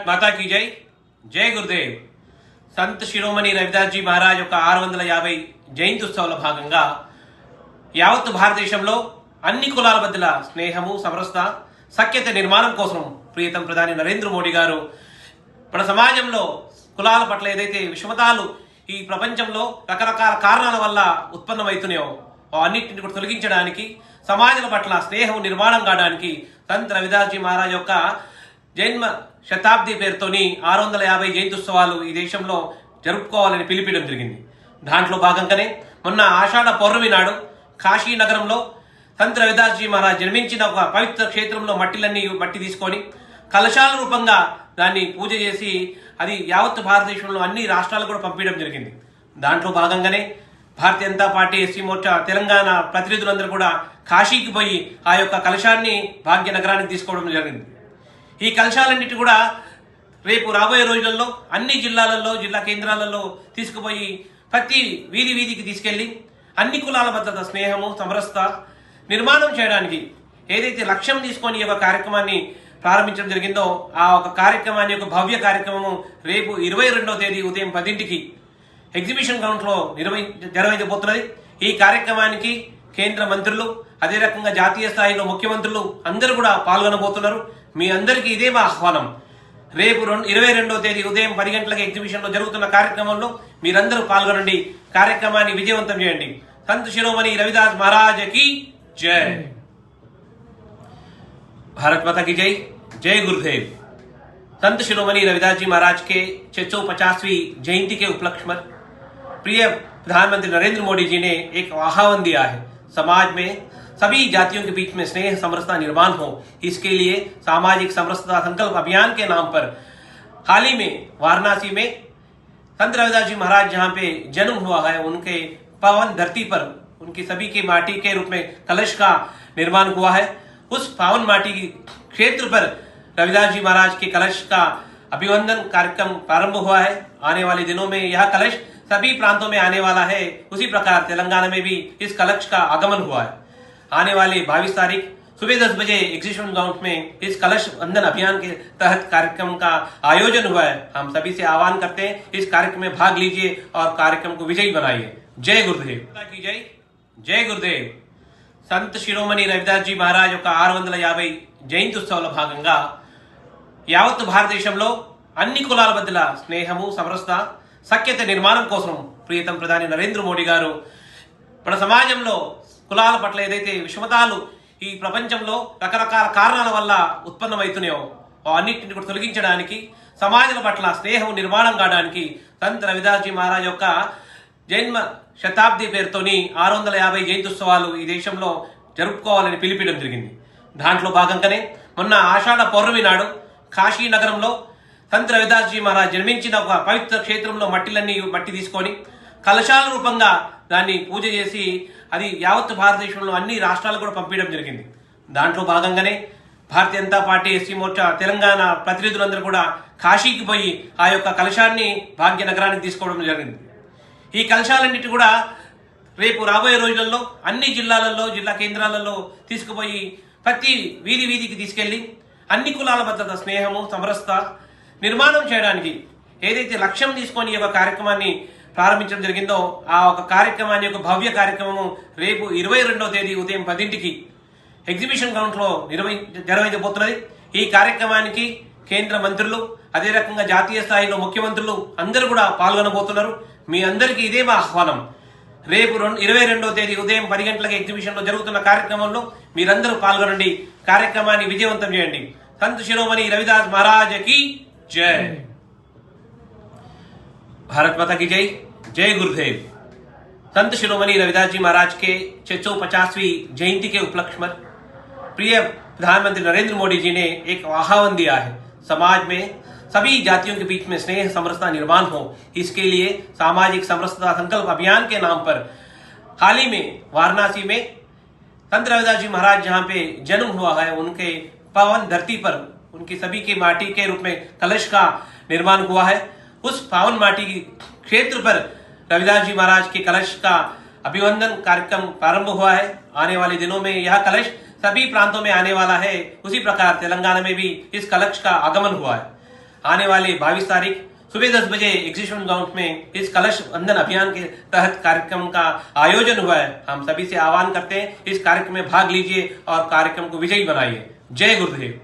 భారత్ మాతా की जय जय गुरुदेव సంత్ శిరోమణి రవిదాస్ జీ మహారాజ్ యొక్క 650 జయంతి ఉత్సవంలో భాగంగా యావత్ భారతదేశంలో అన్ని కులాల మధ్య స్నేహము సమరసత సఖ్యత నిర్మాణం కోసం ప్రియతం ప్రధాని నరేంద్ర మోడీ గారు మన సమాజంలో కులాల పట్ల ఏదైతే విషమతాలు ఈ ప్రపంచంలో రకరకాల కారణాల వల్ల ఉత్పన్నమవుతున్నాయో అన్నింటిని కూడా తొలగించడానికి సమాజం పట్ల స్నేహం నిర్మాణం కావడానికి సంత్ రవిదాస్ జీ మహారాజ్ యొక్క జన్మ శతాబ్ది పేరుతోని 650 జయంతి ఉత్సవాలు ఈ దేశంలో జరుపుకోవాలని పిలిపించడం జరిగింది. దాంట్లో భాగంగానే మొన్న ఆషాఢ పౌర్ణమి నాడు కాశీ నగరంలో సంత్ రవిదాస్ జీ మహారాజ్ జన్మించిన ఒక పవిత్ర క్షేత్రంలో మట్టి తీసుకొని కలశాల రూపంగా దాన్ని పూజ చేసి అది యావత్ భారతదేశంలో అన్ని రాష్ట్రాలకు కూడా పంపించడం జరిగింది. దాంట్లో భాగంగానే భారతీయ జనతా పార్టీ ఎస్సీ మోర్చా తెలంగాణ ప్రతినిధులందరూ కూడా కాశీకి పోయి ఆ యొక్క కలశాన్ని భాగ్యనగరానికి తీసుకోవడం జరిగింది. ఈ కలశాలన్నిటి కూడా రేపు రాబోయే రోజులలో అన్ని జిల్లాలలో జిల్లా కేంద్రాలలో తీసుకుపోయి ప్రతి వీధికి తీసుకెళ్లి అన్ని కులాల మధ్య స్నేహము సమరసత నిర్మాణం చేయడానికి ఏదైతే లక్ష్యం తీసుకొని ఒక కార్యక్రమాన్ని ప్రారంభించడం జరిగిందో ఆ ఒక కార్యక్రమాన్ని ఒక భవ్య కార్యక్రమము రేపు 22వ తేదీ ఉదయం 10ంటికి ఎగ్జిబిషన్ గ్రౌండ్ లో నిర్వహించబోతున్నది. ఈ కార్యక్రమానికి కేంద్ర మంత్రులు అదే రకంగా జాతీయ స్థాయిలో ముఖ్యమంత్రులు అందరూ కూడా పాల్గొనబోతున్నారు. మీ అందరికీ ఇదే మా ఆహ్వానం. రేపు 22వ తేదీ ఉదయం 10 గంటలకు ఎగ్జిబిషన్ లో జరుగుతున్న కార్యక్రమంలో మీరందరూ పాల్గొనండి. కార్యక్రమాన్ని విజయవంతం చేయండి. సంత్ శిరోమణి రవిదాస్ महाराज की जय. भारत माता की जय जय गुरुदेव. संत शिरोमणि रविदास जी महाराज के 650वीं जयंती के उपलक्ष्य में प्रिय प्रधानमंत्री नरेंद्र मोदी जी ने एक आह्वान दिया है. समाज में सभी जातियों के बीच में स्नेह समरसता निर्माण हो, इसके लिए सामाजिक समरसता संकल्प अभियान के नाम पर हाल ही में वाराणसी में संत रविदास जी महाराज जहाँ पे जन्म हुआ है उनके पावन धरती पर उनकी सभी की माटी के रूप में कलश का निर्माण हुआ है. उस पावन माटी क्षेत्र पर रविदास जी महाराज के कलश का अभिवंदन कार्यक्रम प्रारंभ हुआ है. आने वाले दिनों में यह कलश सभी प्रांतों में आने वाला है. उसी प्रकार तेलंगाना में भी इस कलश का आगमन हुआ है. आने वाले 22 तारीख सुबह 10 बजे एग्जीबिशन ग्राउंड में इस कलश वंदन अभियान के तहत कार्यक्रम का आयोजन हुआ है. हम सभी से आह्वान करते हैं इस कार्यक्रम में भाग लीजिए और कार्यक्रम को विजयी बनाइए. जय गुरुदेव की जय जय गुरुदेव. సంత్ శిరోమణి రవిదాస్ జీ మహారాజ్ యొక్క 650 జయంతి ఉత్సవంలో భాగంగా యావత్ భారతదేశంలో అన్ని కులాల మధ్య స్నేహము సమరసత సఖ్యత నిర్మాణం కోసం ప్రియతం ప్రధాని నరేంద్ర మోడీ గారు మన సమాజంలో కులాల పట్ల ఏదైతే విషమతాలు ఈ ప్రపంచంలో రకరకాల కారణాల వల్ల ఉత్పన్నమవుతున్నాయో అన్నింటిని కూడా తొలగించడానికి సమాజం పట్ల స్నేహం నిర్మాణం కావడానికి సంత్ రవిదాస్ జీ మహారాజ్ యొక్క జన్మ శతాబ్ది పేరుతోని 650 జయంతి ఉత్సవాలు ఈ దేశంలో జరుపుకోవాలని పిలిపించడం జరిగింది. దాంట్లో భాగంగానే మొన్న ఆషాఢ పౌర్ణమి నాడు కాశీ నగరంలో సంత్ రవిదాస్ జీ మహారాజ్ జన్మించిన ఒక పవిత్ర క్షేత్రంలో మట్టి తీసుకొని కలశాల రూపంగా దాన్ని పూజ చేసి అది యావత్ భారతదేశంలో అన్ని రాష్ట్రాలకు కూడా పంపించడం జరిగింది. దాంట్లో భాగంగానే భారతీయ జనతా పార్టీ ఎస్సీ మోర్చా తెలంగాణ ప్రతినిధులందరూ కూడా కాశీకి పోయి ఆ యొక్క కలశాన్ని భాగ్యనగరానికి తీసుకోవడం జరిగింది. ఈ కలశాలన్నిటి కూడా రేపు రాబోయే రోజులలో అన్ని జిల్లాలలో జిల్లా కేంద్రాలలో తీసుకుపోయి ప్రతి వీధికి తీసుకెళ్లి అన్ని కులాల మధ్య స్నేహము సమరసత నిర్మాణం చేయడానికి ఏదైతే లక్ష్యం తీసుకొని ఒక కార్యక్రమాన్ని ప్రారంభించడం జరిగిందో ఆ ఒక కార్యక్రమాన్ని ఒక భవ్య కార్యక్రమము రేపు 22వ తేదీ ఉదయం 10ంటికి ఎగ్జిబిషన్ గ్రౌండ్ లో నిర్వహించబోతున్నది. ఈ కార్యక్రమానికి కేంద్ర మంత్రులు అదే రకంగా జాతీయ స్థాయిలో ముఖ్యమంత్రులు అందరూ కూడా పాల్గొనబోతున్నారు. మీ అందరికీ ఇదే మా ఆహ్వానం. రేపు 22వ తేదీ ఉదయం 10 గంటలకు ఎగ్జిబిషన్ లో జరుగుతున్న కార్యక్రమంలో మీరందరూ పాల్గొనండి. కార్యక్రమాన్ని విజయవంతం చేయండి. సంత్ శిరోమణి రవిదాస్ महाराज की जय. भारत माता की जय जय गुरुदेव. संत शिरोमणि रविदास जी महाराज के 650वीं जयंती के उपलक्ष्य में प्रिय प्रधानमंत्री नरेंद्र मोदी जी ने एक आह्वान दिया है. समाज में सभी जातियों के बीच में स्नेह समरसता निर्माण हो, इसके लिए सामाजिक समरसता संकल्प अभियान के नाम पर हाल ही में वाराणसी में संत रविदास जी महाराज जहाँ पे जन्म हुआ है उनके पावन धरती पर उनकी सभी की माटी के रूप में कलश का निर्माण हुआ है. उस पावन माटी क्षेत्र पर रविदास जी महाराज के कलश का अभिवंदन कार्यक्रम प्रारंभ हुआ है. आने वाले दिनों में यह कलश सभी प्रांतों में आने वाला है. उसी प्रकार तेलंगाना में भी इस कलश का आगमन हुआ है. आने वाले 22 तारीख सुबह 10 बजे एग्जीबिशन ग्राउंड में इस कलश बंधन अभियान के तहत कार्यक्रम का आयोजन हुआ है। हम सभी से आह्वान करते हैं इस कार्यक्रम में भाग लीजिए और कार्यक्रम को विजयी बनाइए। जय गुरुदेव।